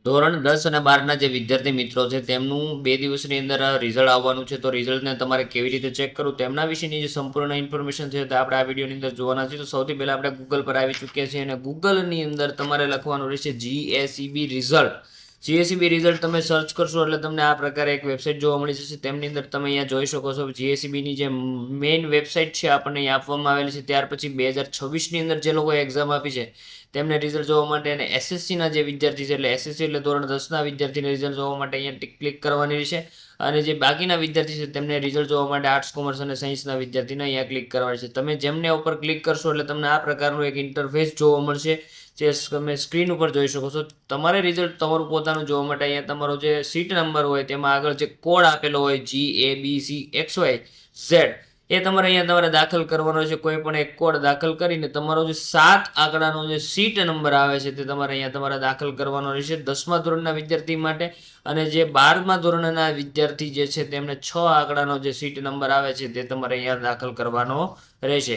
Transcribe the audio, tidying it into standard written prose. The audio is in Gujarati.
ધોરણ 10 અને 12ના જે વિદ્યાર્થી મિત્રો છે તેમનું 2 દિવસની અંદર રિઝલ્ટ આવવાનું છે. તો રિઝલ્ટને તમારે કેવી રીતે ચેક કરવું તેમના વિશેની જે સંપૂર્ણ ઇન્ફોર્મેશન છે તે આપણે આ વિડીયોની અંદર જોવાના છે. તો સૌથી પહેલાં આપણે ગૂગલ પર આવી ચૂક્યા છીએ અને ગૂગલની અંદર તમારે લખવાનું રહેશે જીએસઈબી રિઝલ્ટ. જીએસઈબી રિઝલ્ટ તમે સર્ચ કરશો એટલે તમને આ પ્રકારે એક વેબસાઇટ જોવા મળી જશે. તેમની અંદર તમે અહીંયા જોઈ શકો છો જીએસઈબીની જે મેઇન વેબસાઇટ છે આપણને અહીંયા આપવામાં આવેલી છે. ત્યાર પછી 2026ની અંદર જે લોકોએ એક્ઝામ આપી છે તેમને રિઝલ્ટ જોવા માટે અને એસએસસીના જે વિદ્યાર્થી છે એટલે એસએસસી એટલે ધોરણ 10ના વિદ્યાર્થીને રિઝલ્ટ જોવા માટે અહીંયા ક્લિક કરવાની રહેશે. અને જે બાકીના વિદ્યાર્થી છે તેમને રિઝલ્ટ જોવા માટે આર્ટ્સ કોમર્સ અને સાયન્સના વિદ્યાર્થીને અહીંયા ક્લિક કરવાની છે. તમે જેમને ઉપર ક્લિક કરશો એટલે તમને આ પ્રકારનું એક ઇન્ટરફેસ જોવા મળશે જે તમે સ્ક્રીન ઉપર જોઈ શકો છો. તમારે રિઝલ્ટ તમારું પોતાનું જોવા માટે અહીંયા તમારો જે સીટ નંબર હોય તેમાં આગળ જે કોડ આપેલો હોય GABCXYZ એ તમારે અહીંયા તમારે દાખલ કરવાનો છે. કોઈ પણ એક કોડ દાખલ કરીને તમારો જે 7 આંકડાનો જે સીટ નંબર આવે છે તે તમારે અહીંયા તમારે દાખલ કરવાનો રહેશે 10મા ધોરણના વિદ્યાર્થી માટે. અને જે 12મા ધોરણના વિદ્યાર્થી જે છે તેમને 6 આંકડાનો જે સીટ નંબર આવે છે તે તમારે અહીંયા દાખલ કરવાનો રહેશે.